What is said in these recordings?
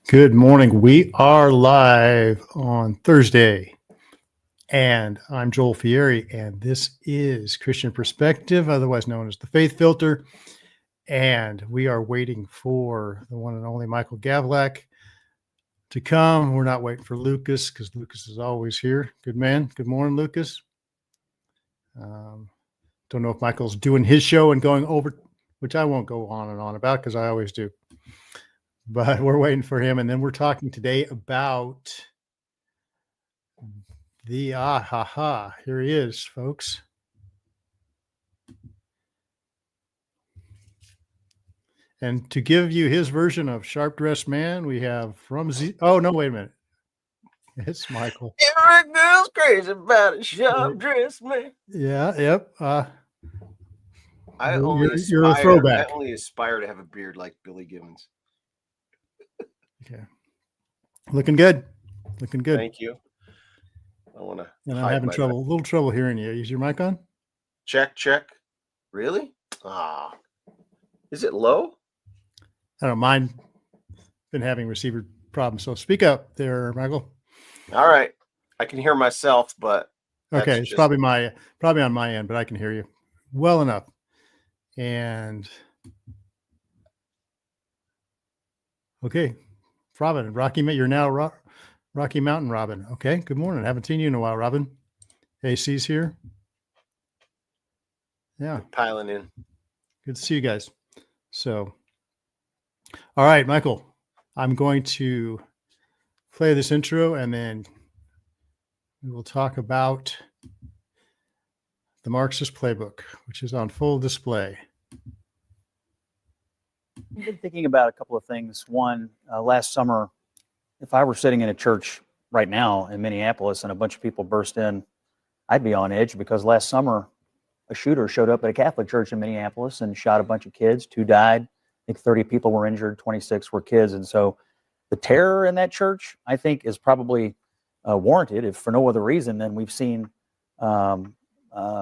Good morning. We are live on Thursday, and I'm Joel Fieri, and this is Christian Perspective, otherwise known as the Faith Filter. And we are waiting for the one and only Michael Gavlak to come. We're not waiting for Lucas because Lucas is always here. Good man. Good morning, Lucas. Don't know if Michael's doing his show and going over, which I won't go on and on about because I always do. But we're waiting for him. And then we're talking today about the here he is, folks. And to give you his version of Sharp Dressed Man, we have from Z. Oh, no, wait a minute. It's Michael. Every girl's crazy about a sharp dressed man. Yeah, yep. I you're a throwback. I only aspire to have a beard like Billy Gibbons. Okay. Looking good. Looking good. Thank you. I want to. And I'm having a little trouble hearing you. Is your mic on? Check. Really? Is it low? I don't mind. Been having receiver problems. So speak up there, Michael. All right. I can hear myself, but okay, it's probably on my end, but I can hear you well enough. And okay, Robin, you're now Rocky Mountain Robin. Okay, good morning. Haven't seen you in a while, Robin. AC's here. Yeah. Piling in. Good to see you guys. So, all right, Michael, I'm going to play this intro and then we will talk about the Marxist Playbook, which is on full display. I've been thinking about a couple of things. One, last summer, if I were sitting in a church right now in Minneapolis and a bunch of people burst in, I'd be on edge because last summer a shooter showed up at a Catholic church in Minneapolis and shot a bunch of kids. 2 died. I think 30 people were injured. 26 were kids. And so the terror in that church, I think, is probably warranted, if for no other reason than we've seen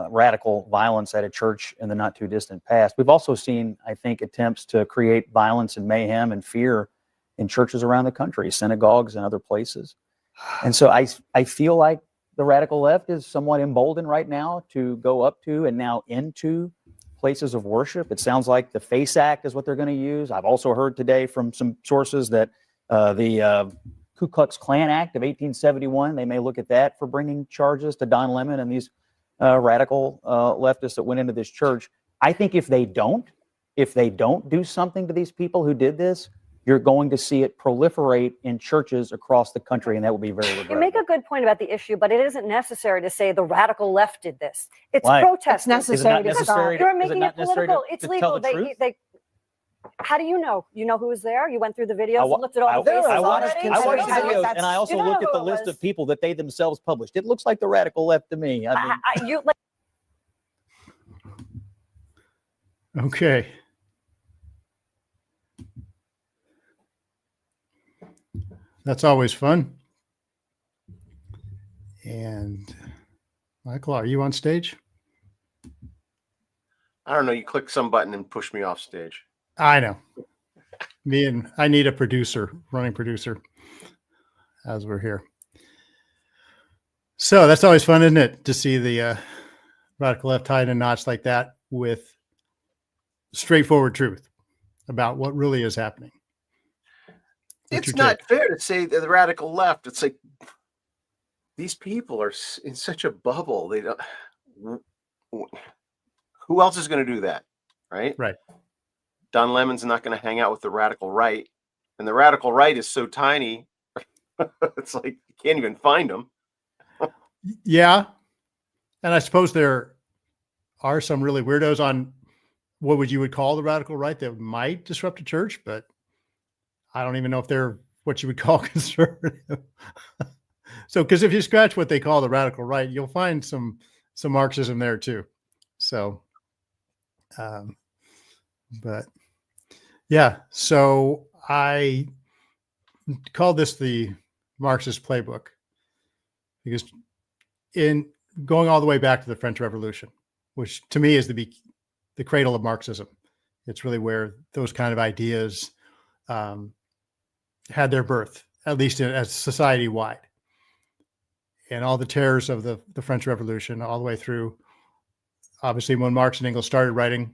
radical violence at a church in the not too distant past. We've also seen, I think, attempts to create violence and mayhem and fear in churches around the country, synagogues and other places. And so I feel like the radical left is somewhat emboldened right now to go up to and now into places of worship. It sounds like the FACE Act is what they're going to use. I've also heard today from some sources that the Ku Klux Klan Act of 1871, they may look at that for bringing charges to Don Lemon and these radical leftists that went into this church. I think if they don't do something to these people who did this, you're going to see it proliferate in churches across the country, and that will be very regrettable. You make a good point about the issue, but it isn't necessary to say the radical left did this. It's protest. It's necessary to stop. You're making it political. It's legal. They how do you know? You know who was there? You went through the videos and looked at all the faces already? I watched the videos, and I also looked at the list of people that they themselves published. It looks like the radical left to me. Okay. That's always fun. And Michael, are you on stage? I don't know. You click some button and push me off stage. I know. I need a running producer as we're here. So that's always fun, isn't it? To see the radical left tied in knots like that with straightforward truth about what really is happening. It's not fair to say that the radical left. It's like these people are in such a bubble. They don't. Who else is going to do that, right? Right. Don Lemon's not going to hang out with the radical right, and the radical right is so tiny. It's like you can't even find them. Yeah, and I suppose there are some really weirdos on what you would call the radical right that might disrupt a church, but I don't even know if they're what you would call conservative. So, because if you scratch what they call the radical right, you'll find some Marxism there too. So, but yeah, so I call this the Marxist Playbook because in going all the way back to the French Revolution, which to me is the cradle of Marxism, it's really where those kind of ideas had their birth, at least as society wide, and all the terrors of the French Revolution, all the way through, obviously, when Marx and Engels started writing,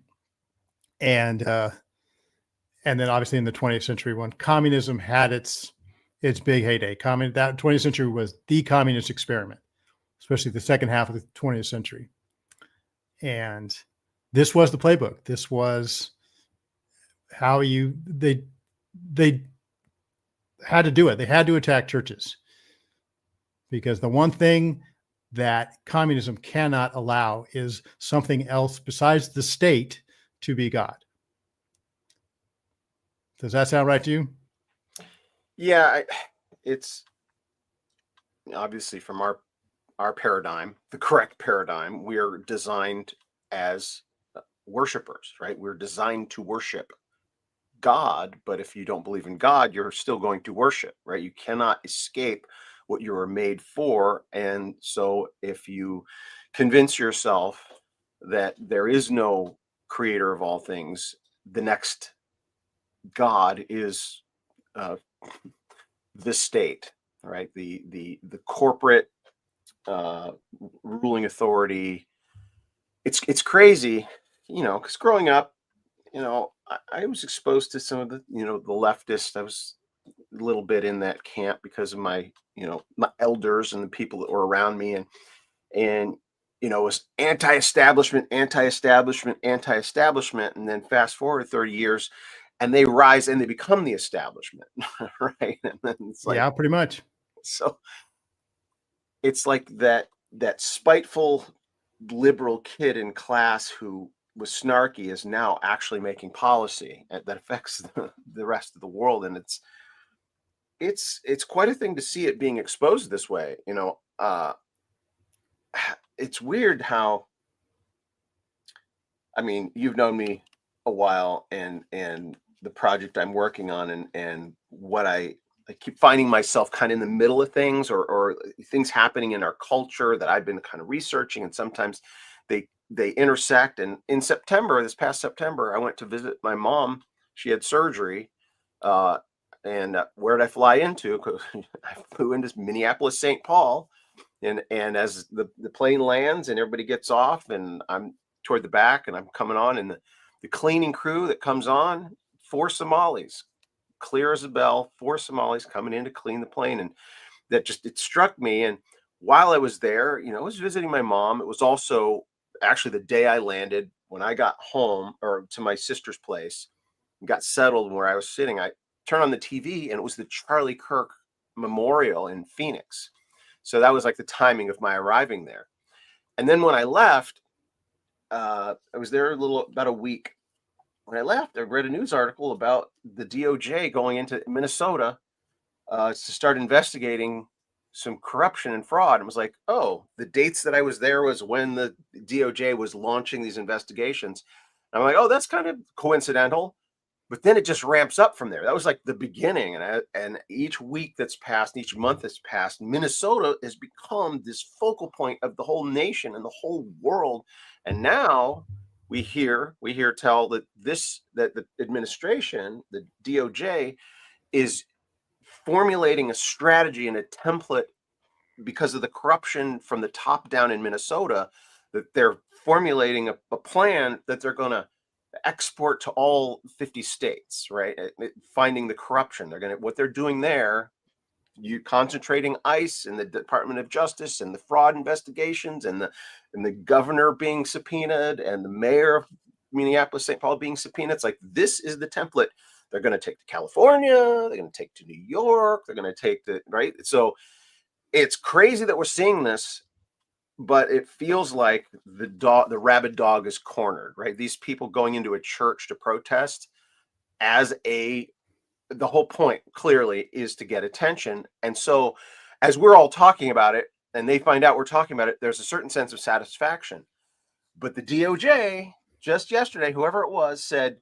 and then obviously in the 20th century when communism had its big heyday. That 20th century was the communist experiment, especially the second half of the 20th century. And this was the playbook. This was how they had to do it. They had to attack churches, because the one thing that communism cannot allow is something else besides the state to be God. Does that sound right to you? Yeah, it's obviously from our paradigm, the correct paradigm. We're designed as worshipers, right? We're designed to worship God, but if you don't believe in God, you're still going to worship, right? You cannot escape what you were made for. And so if you convince yourself that there is no creator of all things, the next God is the state, right? The corporate ruling authority. It's crazy, because growing up, I was exposed to some of the, the leftists. I was a little bit in that camp because of my elders and the people that were around me, and it was anti-establishment, anti-establishment, anti-establishment. And then fast forward 30 years and they rise and they become the establishment, right? And then it's like, yeah, pretty much. So it's like that spiteful liberal kid in class who was snarky is now actually making policy that affects the rest of the world. And it's quite a thing to see it being exposed this way. It's weird how, I mean, you've known me a while, and the project I'm working on, and what I keep finding myself kind of in the middle of things, or things happening in our culture that I've been kind of researching, and sometimes they intersect. And in this past September, I went to visit my mom. She had surgery. And where did I fly into? I flew into Minneapolis, St. Paul. And as the plane lands and everybody gets off, and I'm toward the back and I'm coming on, and the cleaning crew that comes on, 4 Somalis, clear as a bell, 4 Somalis coming in to clean the plane. And that it struck me. And while I was there, I was visiting my mom. It was also actually the day I landed. When I got home, or to my sister's place, and got settled where I was sitting, I turned on the TV and it was the Charlie Kirk Memorial in Phoenix. So that was like the timing of my arriving there. And then when I left, I was there about a week. When I left, I read a news article about the DOJ going into Minnesota to start investigating some corruption and fraud. And it was like, oh, the dates that I was there was when the DOJ was launching these investigations. And I'm like, oh, that's kind of coincidental. But then it just ramps up from there. That was like the beginning. And each week that's passed, each month that's passed, Minnesota has become this focal point of the whole nation and the whole world. And now we hear tell that the administration, the DOJ, is formulating a strategy and a template because of the corruption from the top down in Minnesota, that they're formulating a plan that they're going to export to all 50 states, right? Finding the corruption. What they're doing there, you concentrating ICE and the Department of Justice and the fraud investigations, and the governor being subpoenaed, and the mayor of Minneapolis, St. Paul being subpoenaed. It's like, this is the template they're going to take to California. They're going to take to New York. They're going to take right. So it's crazy that we're seeing this, but it feels like the rabid dog is cornered, right? These people going into a church to protest the whole point clearly is to get attention. And so as we're all talking about it and they find out we're talking about it, there's a certain sense of satisfaction. But the DOJ just yesterday, whoever it was, said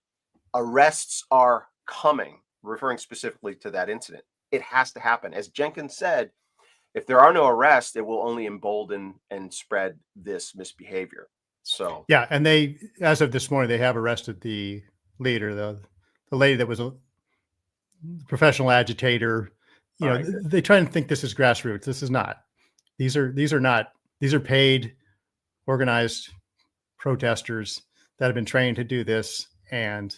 arrests are coming, referring specifically to that incident. It has to happen. As Jenkins said, if there are no arrests, it will only embolden and spread this misbehavior. So yeah, and they, as of this morning, they have arrested the leader, the lady that was professional agitator. You know, they try and think this is grassroots. This is not. These are paid, organized protesters that have been trained to do this. And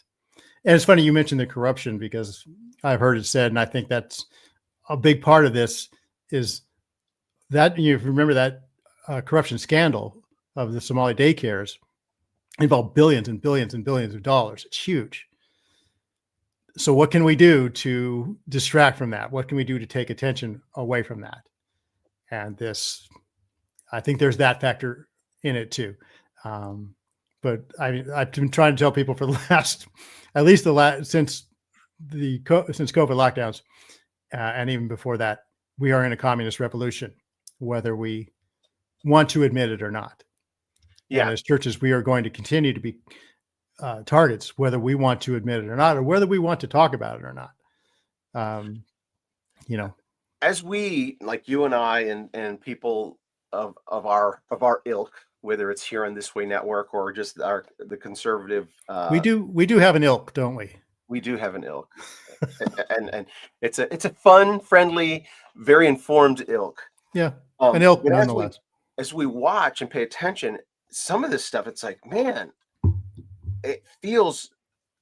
it's funny you mentioned the corruption, because I've heard it said, and I think that's a big part of this, is that you remember that corruption scandal of the Somali daycares involved billions and billions and billions of dollars. It's huge. So what can we do to distract from that? What can we do to take attention away from that? And this, I think there's that factor in it too. But I've been trying to tell people for the last, at least since COVID lockdowns, and even before that, we are in a communist revolution, whether we want to admit it or not. Yeah. And as churches, we are going to continue to be targets, whether we want to admit it or not, or whether we want to talk about it or not. You know, as we, like you and I, and people of our ilk, whether it's here on This Way Network or just the conservative, we do have an ilk, don't we? We do have an ilk, and it's a fun, friendly, very informed ilk. Yeah, an ilk nonetheless. As we watch and pay attention, some of this stuff, it's like, man, it feels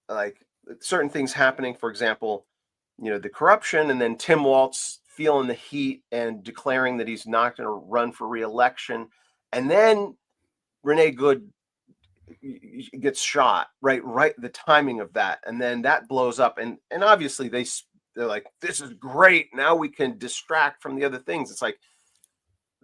like certain things happening. For example, you know, the corruption, and then Tim Walz feeling the heat and declaring that he's not going to run for re-election, and then Renee Good gets shot, right, the timing of that, and then that blows up, and obviously they're like, this is great, now we can distract from the other things. It's like,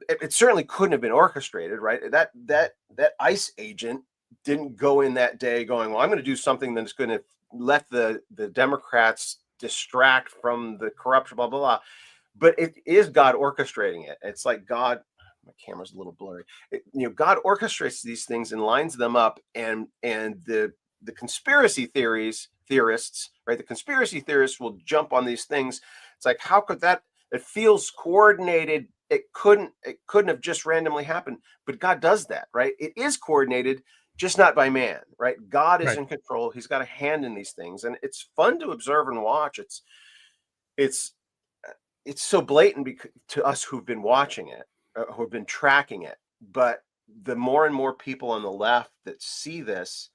it certainly couldn't have been orchestrated, right? That ICE agent didn't go in that day going, well, I'm going to do something that's going to let the Democrats distract from the corruption, blah blah blah. But it is God orchestrating it. It's like God, my camera's a little blurry. God orchestrates these things and lines them up, and the conspiracy theorists, right? The conspiracy theorists will jump on these things. It's like, how could that? It feels coordinated. It couldn't have just randomly happened, but God does that, right? It is coordinated, just not by man, right? God is in control. He's got a hand in these things, and it's fun to observe and watch. It's so blatant to us who've been watching it, who've been tracking it. But the more and more people on the left that see this,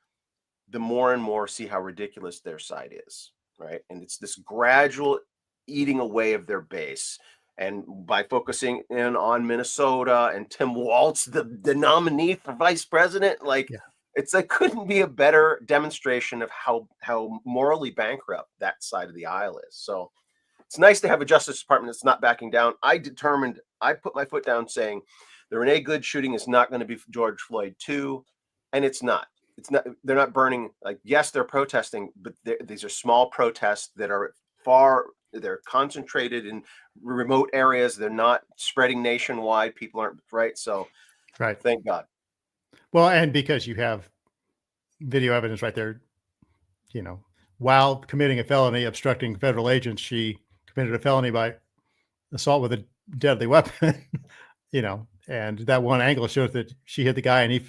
the more and more see how ridiculous their side is, right? And it's this gradual eating away of their base. And by focusing in on Minnesota and Tim Walz, the nominee for vice president, like, it's like, couldn't be a better demonstration of how morally bankrupt that side of the aisle is. So it's nice to have a Justice Department that's not backing down. I put my foot down saying the Renee Good shooting is not going to be George Floyd 2, and it's not. They're not burning. Like, yes, they're protesting, but these are small protests that are they're concentrated in remote areas. They're not spreading nationwide. People aren't, right? So, thank God. Well, and because you have video evidence right there, while committing a felony, obstructing federal agents, she committed a felony by assault with a deadly weapon, and that one angle shows that she hit the guy and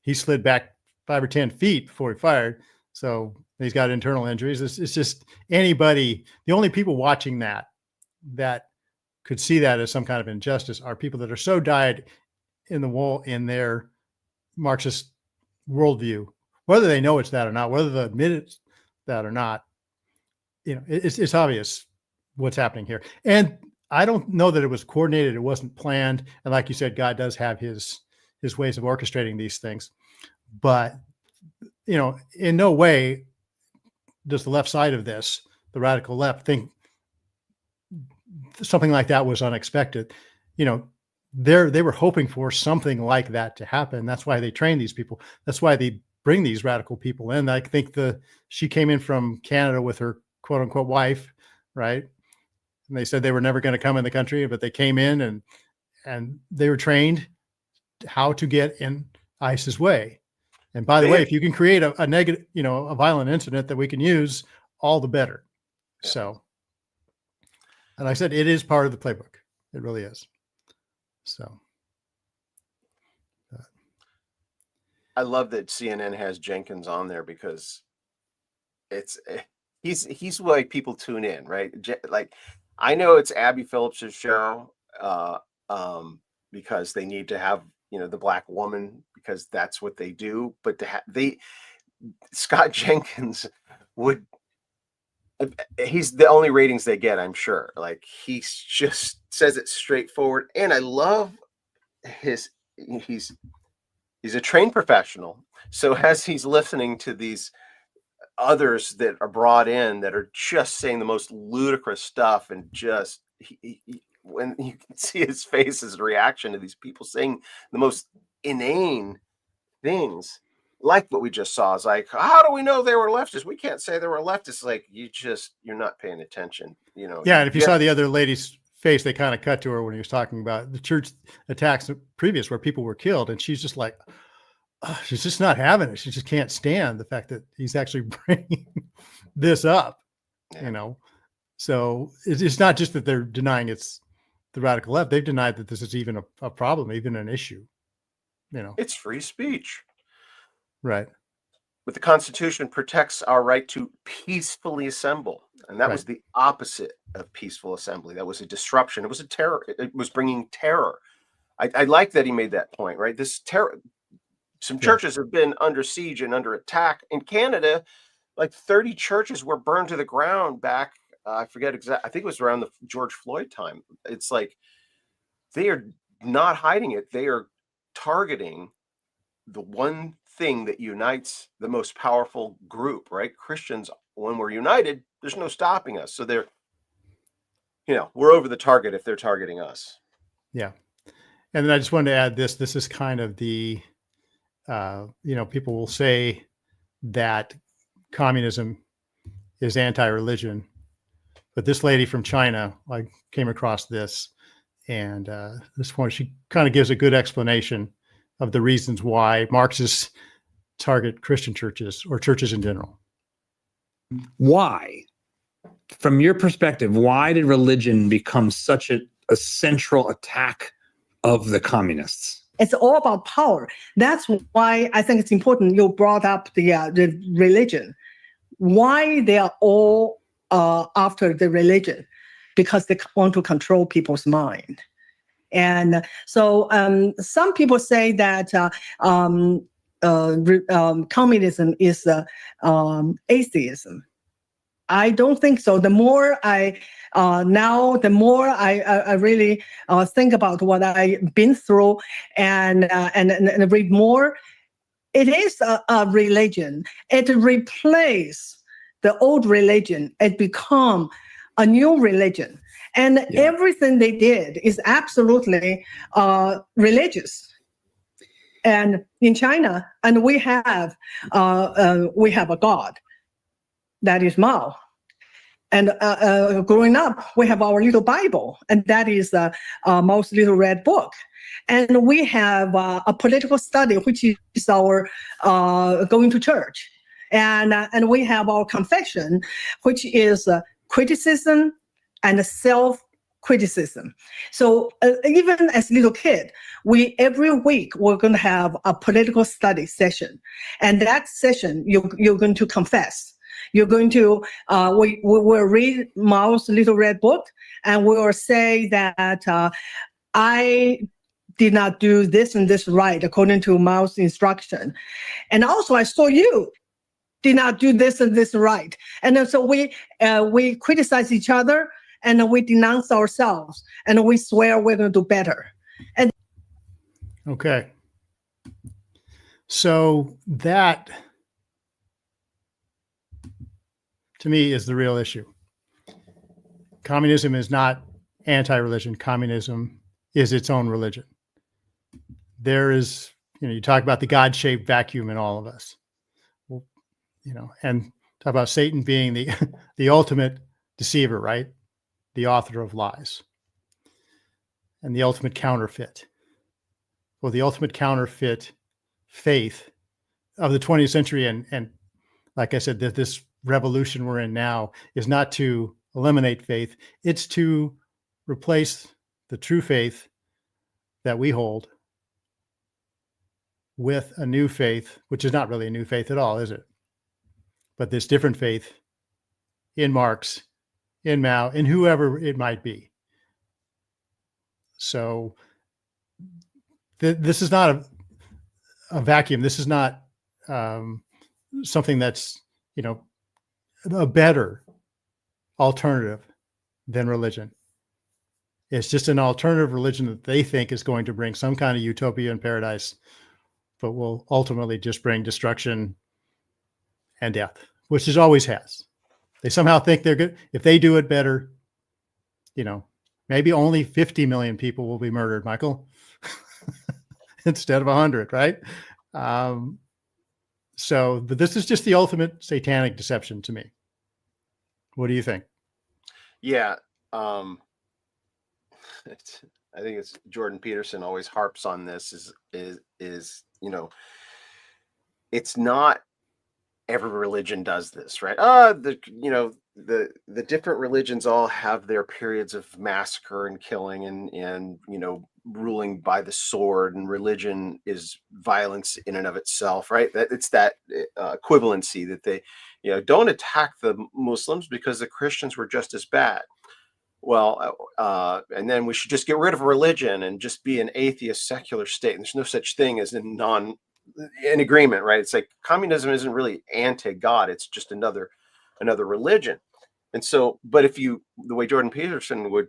he slid back 5 or 10 feet before he fired. So he's got internal injuries. It's just anybody, the only people watching that could see that as some kind of injustice are people that are so dyed in the wool in their Marxist worldview, whether they know it's that or not, whether they admit it's that or not. It's obvious what's happening here. And I don't know that it was coordinated. It wasn't planned. And like you said, God does have his ways of orchestrating these things. But, in no way does the left side of this, the radical left, think something like that was unexpected. They were hoping for something like that to happen. That's why they train these people. That's why they bring these radical people in. I think she came in from Canada with her quote unquote wife, right? And they said they were never going to come in the country, but they came in and they were trained how to get in ICE's way. And by the way, if you can create a negative, a violent incident that we can use, all the better. Yeah. So, and like I said, it is part of the playbook. It really is. So. I love that CNN has Jenkins on there because it's he's why people tune in, right? Like, I know it's Abby Phillips's show, because they need to have, the black woman, because that's what they do. But Scott Jenkins would, he's the only ratings they get, I'm sure. Like, he just says it straightforward, and I love he's a trained professional. So as he's listening to these others that are brought in that are just saying the most ludicrous stuff, and just when you can see his face as a reaction to these people saying the most inane things, like what we just saw, is like, how do we know they were leftists? We can't say they were leftists. Like, you're not paying attention, Yeah, and if you saw the other lady's face, they kind of cut to her when he was talking about the church attacks previous where people were killed, and she's just like, she's just not having it. She just can't stand the fact that he's actually bringing this up, So it's not just that they're denying it's the radical left. They've denied that this is even a problem, even an issue. It's free speech. Right. But the Constitution protects our right to peacefully assemble. And that was the opposite of peaceful assembly. That was a disruption. It was a terror. It was bringing terror. I like that he made that point, right? This terror. Some churches have been under siege and under attack. In Canada, like 30 churches were burned to the ground back. I forget exactly. I think it was around the George Floyd time. It's like, they are not hiding it. They are targeting the one thing that unites the most powerful group, right? Christians, when we're united, there's no stopping us. So they're, we're over the target if they're targeting us. Yeah. And then I just wanted to add this. This is kind of the, people will say that communism is anti-religion, but this lady from China, I came across this, and this point, she kind of gives a good explanation of the reasons why Marxists target Christian churches or churches in general. Why, from your perspective, why did religion become such a central attack of the communists? It's all about power. That's why I think it's important you brought up the religion. Why they are all after the religion? Because they want to control people's mind. And so some people say that communism is atheism. I don't think so. The more I really think about what I've been through and read more, it is a religion. It replaced the old religion. It become a new religion. And everything they did is absolutely religious. And in China, and we have a God, that is Mao. And growing up, we have our little Bible, and that is Mao's little red book. And we have a political study, which is our going to church. And we have our confession, which is criticism and self-criticism. So even as a little kid, every week we're going to have a political study session. And that session, you're going to confess. You're going to, we will read Mao's little red book, and we will say that I did not do this and this right according to Mao's instruction. And also I saw you did not do this and this right. And then so we criticize each other, and we denounce ourselves, and we swear we're going to do better. And okay. So that, to me, is the real issue. Communism is not anti-religion. Communism is its own religion. There is, you talk about the God-shaped vacuum in all of us. Well, and talk about Satan being the ultimate deceiver, right? The author of lies. And the ultimate counterfeit. Well, the ultimate counterfeit faith of the 20th century, and like I said, that this revolution we're in now is not to eliminate faith, it's to replace the true faith that we hold with a new faith, which is not really a new faith at all, is it? But this different faith in Marx, in Mao, in whoever it might be. So this is not a vacuum. This is not something that's, a better alternative than religion. It's just an alternative religion that they think is going to bring some kind of utopia and paradise, but will ultimately just bring destruction and death, which it always has. They somehow think they're good. If they do it better, maybe only 50 million people will be murdered, Michael, instead of 100, right? But this is just the ultimate satanic deception to me. What do you think? Yeah. I think it's Jordan Peterson always harps on this is it's not every religion does this, right? The different religions all have their periods of massacre and killing and ruling by the sword, and religion is violence in and of itself, right? That it's that equivalency that they, don't attack the Muslims because the Christians were just as bad. Well, and then we should just get rid of religion and just be an atheist secular state. And there's no such thing as in agreement, right? It's like communism isn't really anti-God. It's just another religion. And so, but the way Jordan Peterson would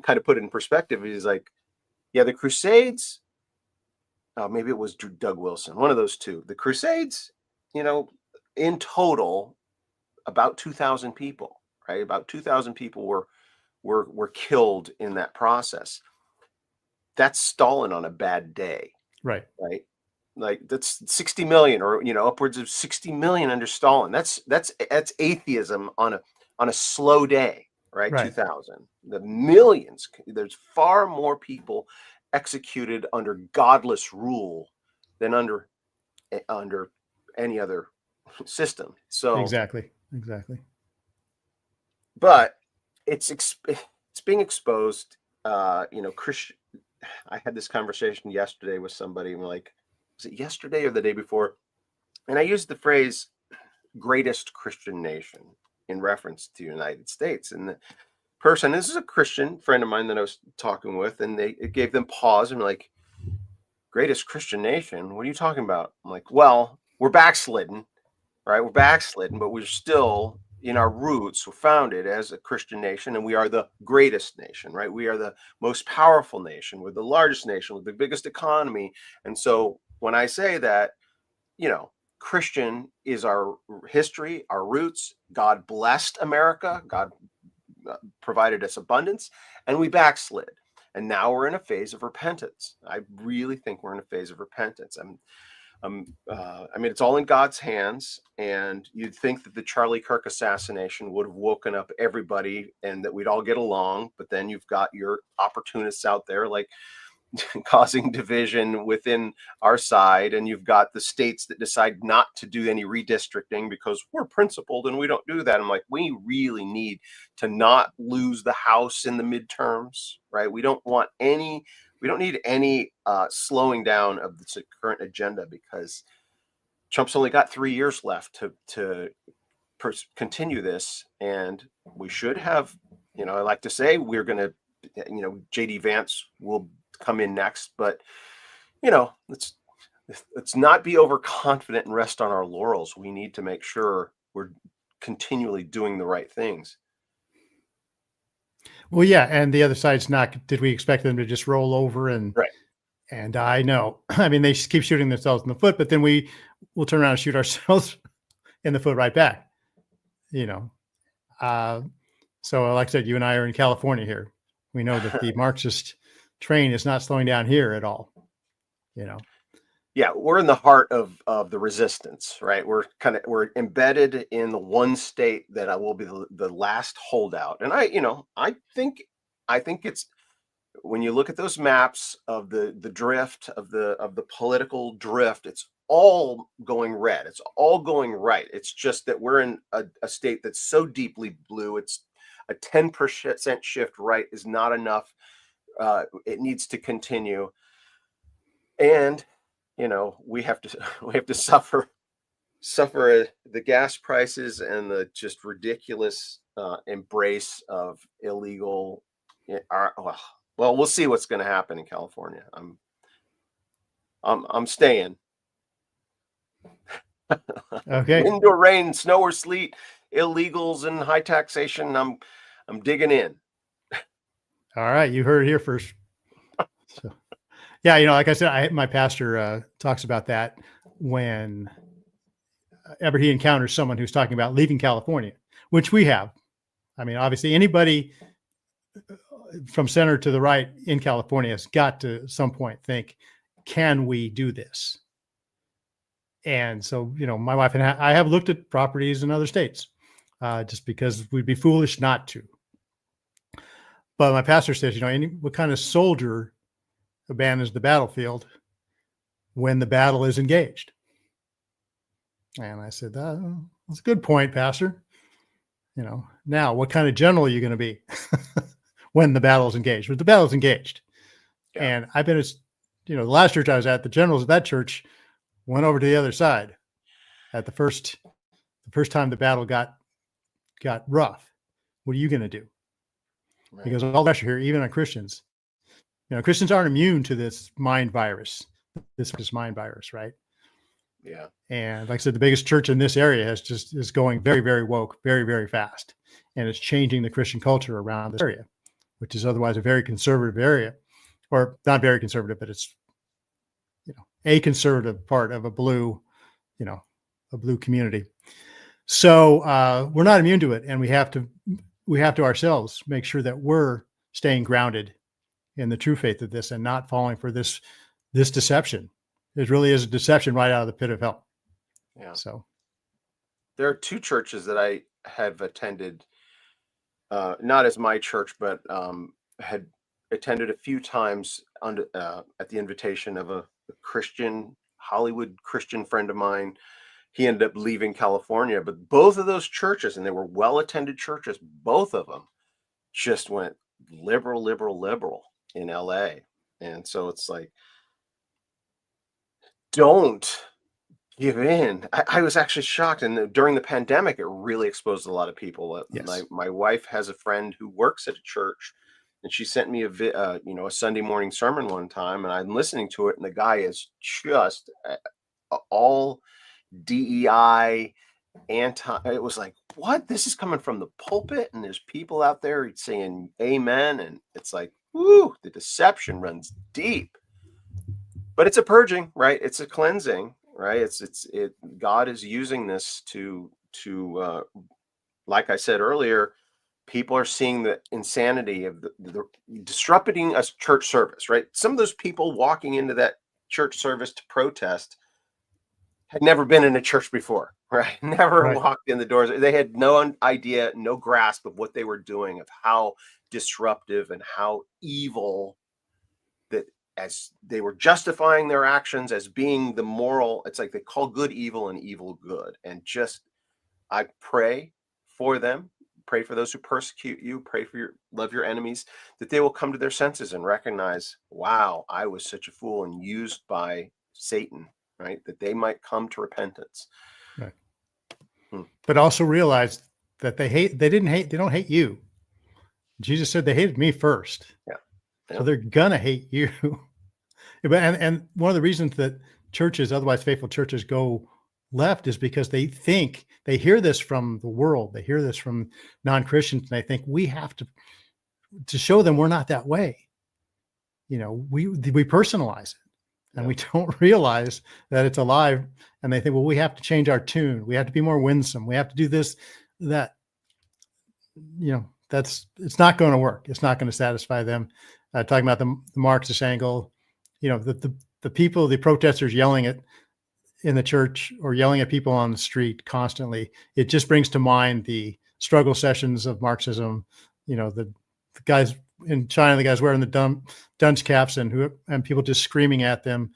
kind of put it in perspective, he's like, yeah, the Crusades, maybe it was Doug Wilson, one of those two. The Crusades, in total, about 2,000 people, right? About 2,000 people were killed in that process. That's Stalin on a bad day. Right. Like that's 60 million, or upwards of 60 million under Stalin. That's atheism on a slow day, right? 2,000. The millions. There's far more people executed under godless rule than under any other system. So exactly. But it's being exposed. Christian. I had this conversation yesterday with somebody, and we're like, was it yesterday or the day before? And I used the phrase "greatest Christian nation" in reference to the United States. And the person, this is a Christian friend of mine that I was talking with, and it gave them pause and like, "Greatest Christian nation? What are you talking about?" I'm like, "Well, we're backslidden, right? We're backslidden, but we're still." In our roots, we're founded as a Christian nation, and we are the greatest nation, right? We are the most powerful nation. We're the largest nation with the biggest economy. And so when I say that, Christian is our history, our roots. God blessed America. God provided us abundance, and we backslid. And now we're in a phase of repentance. I really think we're in a phase of repentance. It's all in God's hands, and you'd think that the Charlie Kirk assassination would have woken up everybody and that we'd all get along. But then you've got your opportunists out there like causing division within our side, and you've got the states that decide not to do any redistricting because we're principled and we don't do that. I'm like, we really need to not lose the House in the midterms, right? We don't need any slowing down of the current agenda, because Trump's only got 3 years left to continue this. And we should have, I like to say we're going to, JD Vance will come in next, but, let's not be overconfident and rest on our laurels. We need to make sure we're continually doing the right things. Well, yeah, and the other side's not. Did we expect them to just roll over and Right? And I know, they keep shooting themselves in the foot, but then we'll turn around and shoot ourselves in the foot right back. So like I said, you and I are in California here. We know that the Marxist train is not slowing down here at all. Yeah, we're in the heart of the resistance, right? We're embedded in the one state that will be the last holdout. And I think it's, when you look at those maps of the drift of the political drift, it's all going red. It's all going right. It's just that we're in a state that's so deeply blue. It's a 10% shift right is not enough. It needs to continue. And we have to suffer suffer the gas prices and the just ridiculous embrace of illegal. Well, we'll see what's going to happen in California. I'm staying. Okay. Wind or rain, snow or sleet, illegals and high taxation. I'm digging in. All right, you heard it here first. So, yeah, like I said, my pastor talks about that when ever he encounters someone who's talking about leaving California, which we have. I mean, obviously, anybody from center to the right in California has got to some point think, can we do this? And so, my wife and I have looked at properties in other states just because we'd be foolish not to. But my pastor says, what kind of soldier abandons the battlefield when the battle is engaged? And I said, that's a good point, Pastor. Now what kind of general are you going to be when the battle is engaged? But the battle is engaged. Yeah. And I've been, the last church I was at, the generals of that church went over to the other side at the first time the battle got rough. What are you going to do? Right. Because all pressure here, even on Christians, Christians aren't immune to this mind virus, this mind virus, right? Yeah. And like I said, the biggest church in this area is going very, very woke, very, very fast. And it's changing the Christian culture around this area, which is otherwise a very conservative area, or not very conservative, but it's, a conservative part of a blue community. So we're not immune to it. And we have to ourselves make sure that we're staying grounded in the true faith of this and not falling for this deception. It really is a deception right out of the pit of hell. Yeah. So there are two churches that I have attended, not as my church, but had attended a few times at the invitation of a Hollywood Christian friend of mine. He ended up leaving California, but both of those churches, and they were well-attended churches, both of them just went liberal in LA. And so it's like, don't give in. I was actually shocked. And during the pandemic, it really exposed a lot of people. Yes. My wife has a friend who works at a church, and she sent me a Sunday morning sermon one time, and I'm listening to it, and the guy is just all DEI anti. It was like, what? This is coming from the pulpit, and there's people out there saying amen, and it's like, whoo, the deception runs deep. But it's a purging, right? It's a cleansing, right? God is using this to like I said earlier, people are seeing the insanity of the disrupting a church service, right? Some of those people walking into that church service to protest had never been in a church before, right? Never walked in the doors. They had no idea, no grasp of what they were doing, of how disruptive and how evil, that as they were justifying their actions as being the moral. It's like they call good evil and evil good. And I pray for them. Pray for those who persecute you. Pray for love your enemies, that they will come to their senses and recognize, wow, I was such a fool and used by Satan, right? That they might come to repentance. Right. But also realize that they don't hate you. Jesus said they hated me first. Yeah. So they're gonna hate you. And one of the reasons that churches, otherwise faithful churches, go left is because they think they hear this from the world. They hear this from non-Christians, and they think we have to show them we're not that way. We personalize it, and we don't realize that it's alive. And they think, well, we have to change our tune. We have to be more winsome. We have to do this, that. It's not going to work. It's not going to satisfy them. Talking about the Marxist angle, the people, the protesters yelling in the church or yelling at people on the street constantly, it just brings to mind the struggle sessions of Marxism. The guys in China, the guys wearing the dunce caps and people just screaming at them,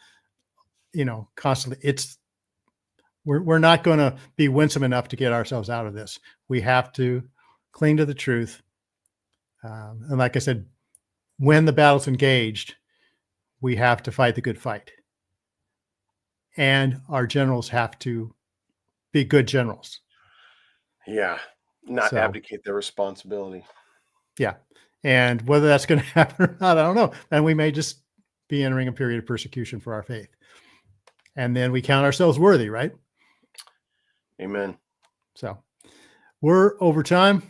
constantly. We're not going to be winsome enough to get ourselves out of this. We have to cling to the truth. And like I said, when the battle's engaged, we have to fight the good fight. And our generals have to be good generals. Yeah. Not So- abdicate their responsibility. Yeah. And whether that's going to happen or not, I don't know. And we may just be entering a period of persecution for our faith. And then we count ourselves worthy, right? Amen. So we're over time.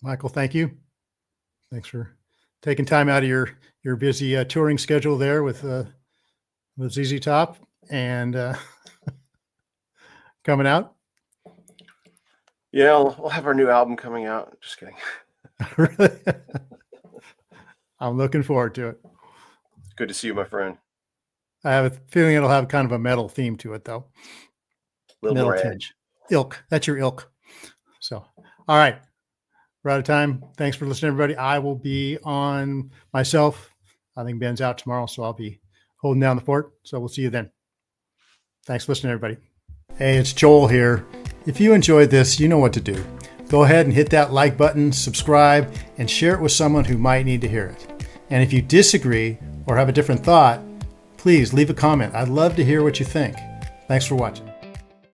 Michael, thank you. Thanks for taking time out of your busy touring schedule there with ZZ Top and coming out. Yeah, we'll have our new album coming out. Just kidding. Really? I'm looking forward to it. Good to see you, my friend. I have a feeling it'll have kind of a metal theme to it, though. A little Metal more tinge. edge. Ilk. That's your ilk. So, all right. We're out of time. Thanks for listening, everybody. I will be on myself. I think Ben's out tomorrow, so I'll be holding down the fort. So we'll see you then. Thanks for listening, everybody. Hey, it's Joel here. If you enjoyed this, you know what to do. Go ahead and hit that like button, subscribe, and share it with someone who might need to hear it. And if you disagree or have a different thought, please leave a comment. I'd love to hear what you think. Thanks for watching.